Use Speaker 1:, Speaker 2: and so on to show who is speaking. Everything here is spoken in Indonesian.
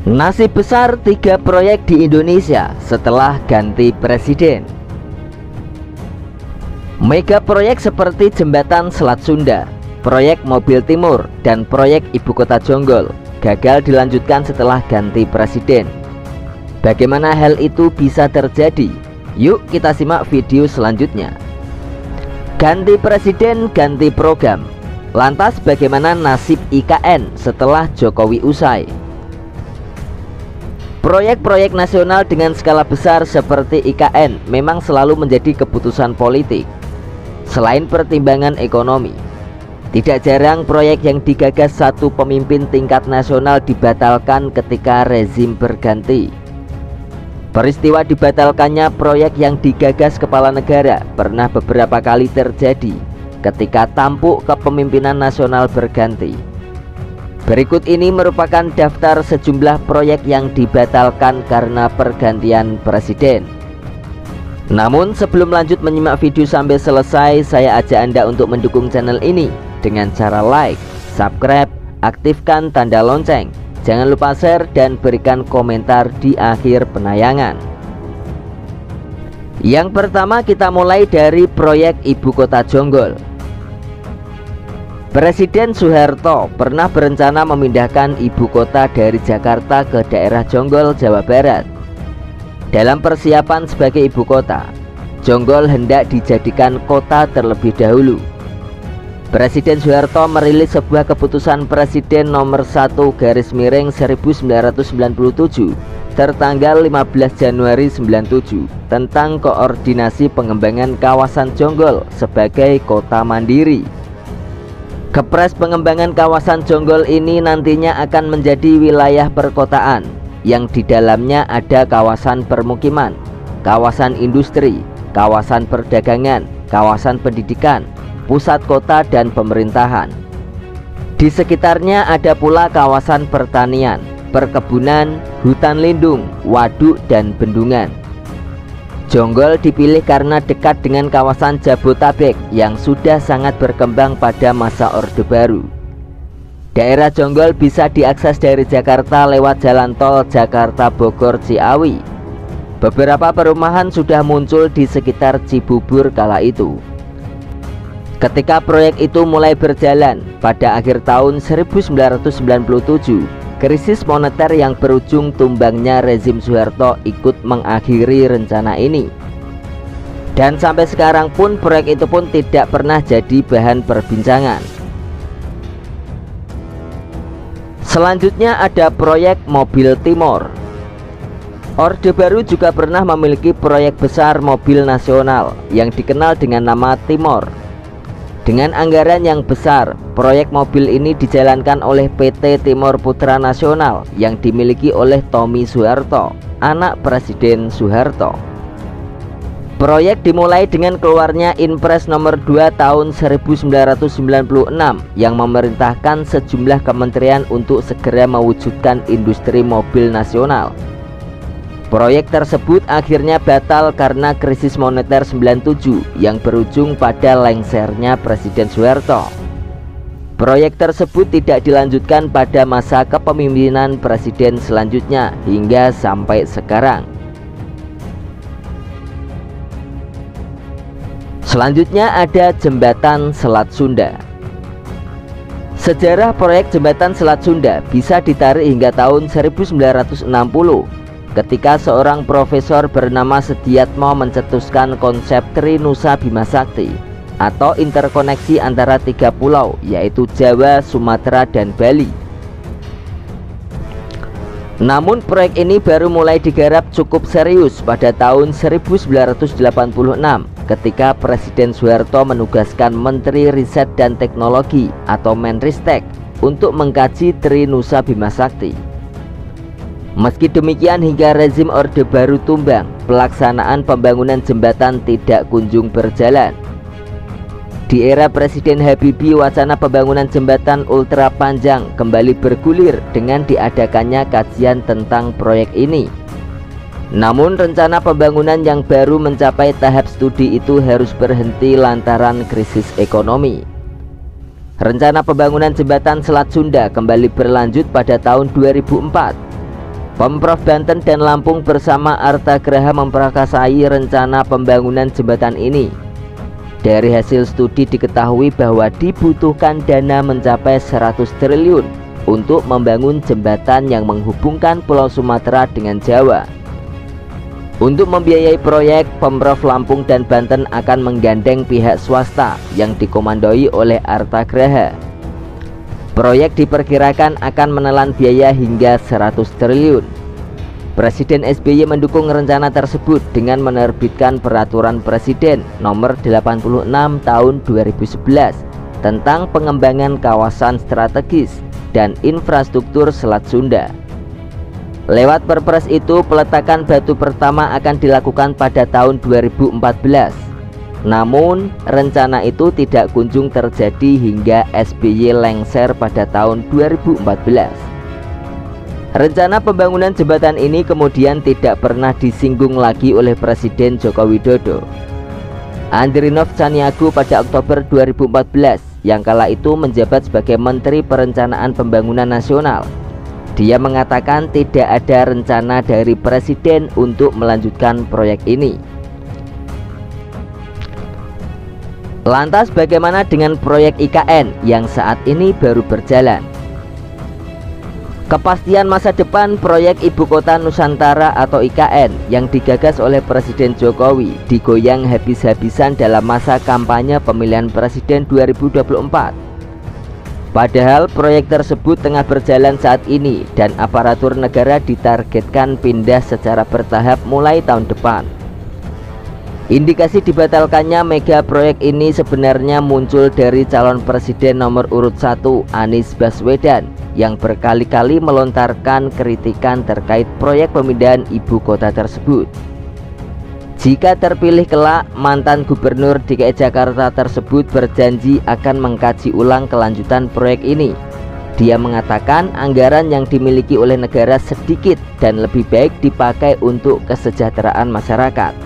Speaker 1: Nasib besar 3 proyek di Indonesia setelah ganti presiden. Mega proyek seperti Jembatan Selat Sunda, proyek Mobil Timur, dan proyek Ibu Kota Jonggol gagal dilanjutkan setelah ganti presiden. Bagaimana hal itu bisa terjadi? Yuk kita simak video selanjutnya. Ganti presiden, ganti program. Lantas bagaimana nasib IKN setelah Jokowi usai? Proyek-proyek nasional dengan skala besar seperti IKN memang selalu menjadi keputusan politik. Selain pertimbangan ekonomi, tidak jarang proyek yang digagas satu pemimpin tingkat nasional dibatalkan ketika rezim berganti. Peristiwa dibatalkannya proyek yang digagas kepala negara pernah beberapa kali terjadi ketika tampuk kepemimpinan nasional berganti. Berikut ini merupakan daftar sejumlah proyek yang dibatalkan karena pergantian presiden. Namun sebelum lanjut menyimak video sampai selesai, saya ajak Anda untuk mendukung channel ini dengan cara like, subscribe, aktifkan tanda lonceng. Jangan lupa share dan berikan komentar di akhir penayangan. Yang pertama kita mulai dari proyek Ibu Kota Jonggol. Presiden Soeharto pernah berencana memindahkan ibu kota dari Jakarta ke daerah Jonggol, Jawa Barat. Dalam persiapan sebagai ibu kota, Jonggol hendak dijadikan kota terlebih dahulu. Presiden Soeharto merilis sebuah keputusan Presiden nomor 1/1997 tertanggal 15 Januari 97 tentang koordinasi pengembangan kawasan Jonggol sebagai kota mandiri. Kepres pengembangan kawasan Jonggol ini nantinya akan menjadi wilayah perkotaan yang di dalamnya ada kawasan permukiman, kawasan industri, kawasan perdagangan, kawasan pendidikan, pusat kota dan pemerintahan. Di sekitarnya ada pula kawasan pertanian, perkebunan, hutan lindung, waduk dan bendungan. Jonggol dipilih karena dekat dengan kawasan Jabotabek yang sudah sangat berkembang pada masa Orde Baru. Daerah Jonggol bisa diakses dari Jakarta lewat jalan tol Jakarta Bogor Ciawi. Beberapa perumahan sudah muncul di sekitar Cibubur kala itu. Ketika proyek itu mulai berjalan pada akhir tahun 1997, krisis moneter yang berujung tumbangnya rezim Soeharto ikut mengakhiri rencana ini. Dan sampai sekarang pun proyek itu pun tidak pernah jadi bahan perbincangan. Selanjutnya ada proyek Mobil Timur. Orde Baru juga pernah memiliki proyek besar mobil nasional yang dikenal dengan nama Timor. Dengan anggaran yang besar, proyek mobil ini dijalankan oleh PT Timor Putra Nasional yang dimiliki oleh Tommy Soeharto, anak Presiden Soeharto. Proyek dimulai dengan keluarnya Inpres nomor 2 tahun 1996 yang memerintahkan sejumlah kementerian untuk segera mewujudkan industri mobil nasional. Proyek tersebut akhirnya batal karena krisis moneter 97 yang berujung pada lengsernya Presiden Soeharto. Proyek tersebut tidak dilanjutkan pada masa kepemimpinan presiden selanjutnya hingga sampai sekarang. Selanjutnya ada Jembatan Selat Sunda. Sejarah proyek Jembatan Selat Sunda bisa ditarik hingga tahun 1960 ketika seorang profesor bernama Sediatmo mencetuskan konsep Trinusa Bima Sakti atau interkoneksi antara 3 pulau yaitu Jawa, Sumatera, dan Bali. Namun proyek ini baru mulai digarap cukup serius pada tahun 1986 ketika Presiden Soeharto menugaskan Menteri Riset dan Teknologi atau Menristek untuk mengkaji Trinusa Bima Sakti. Meski demikian hingga rezim Orde Baru tumbang, pelaksanaan pembangunan jembatan tidak kunjung berjalan. Di era Presiden Habibie, wacana pembangunan jembatan ultra panjang kembali bergulir dengan diadakannya kajian tentang proyek ini. Namun rencana pembangunan yang baru mencapai tahap studi itu harus berhenti lantaran krisis ekonomi. Rencana pembangunan jembatan Selat Sunda kembali berlanjut pada tahun 2004. Pemprov Banten dan Lampung bersama Arta Graha memprakarsai rencana pembangunan jembatan ini. Dari hasil studi diketahui bahwa dibutuhkan dana mencapai 100 triliun untuk membangun jembatan yang menghubungkan Pulau Sumatera dengan Jawa. Untuk membiayai proyek, Pemprov Lampung dan Banten akan menggandeng pihak swasta yang dikomandoi oleh Arta Graha. Proyek diperkirakan akan menelan biaya hingga 100 triliun. Presiden SBY mendukung rencana tersebut dengan menerbitkan Peraturan Presiden Nomor 86 Tahun 2011 tentang pengembangan kawasan strategis dan infrastruktur Selat Sunda. Lewat Perpres itu, peletakan batu pertama akan dilakukan pada tahun 2014. Namun, rencana itu tidak kunjung terjadi hingga SBY lengser pada tahun 2014. Rencana pembangunan jembatan ini kemudian tidak pernah disinggung lagi oleh Presiden Joko Widodo. Andrinov Caniago pada Oktober 2014 yang kala itu menjabat sebagai Menteri Perencanaan Pembangunan Nasional. Dia mengatakan tidak ada rencana dari Presiden untuk melanjutkan proyek ini. Lantas bagaimana dengan proyek IKN yang saat ini baru berjalan? Kepastian masa depan proyek Ibu Kota Nusantara atau IKN yang digagas oleh Presiden Jokowi digoyang habis-habisan dalam masa kampanye pemilihan presiden 2024. Padahal proyek tersebut tengah berjalan saat ini dan aparatur negara ditargetkan pindah secara bertahap mulai tahun depan. Indikasi dibatalkannya mega proyek ini sebenarnya muncul dari calon presiden nomor urut 1 Anies Baswedan yang berkali-kali melontarkan kritikan terkait proyek pemindahan ibu kota tersebut. Jika terpilih kelak, mantan gubernur DKI Jakarta tersebut berjanji akan mengkaji ulang kelanjutan proyek ini. Dia mengatakan anggaran yang dimiliki oleh negara sedikit dan lebih baik dipakai untuk kesejahteraan masyarakat.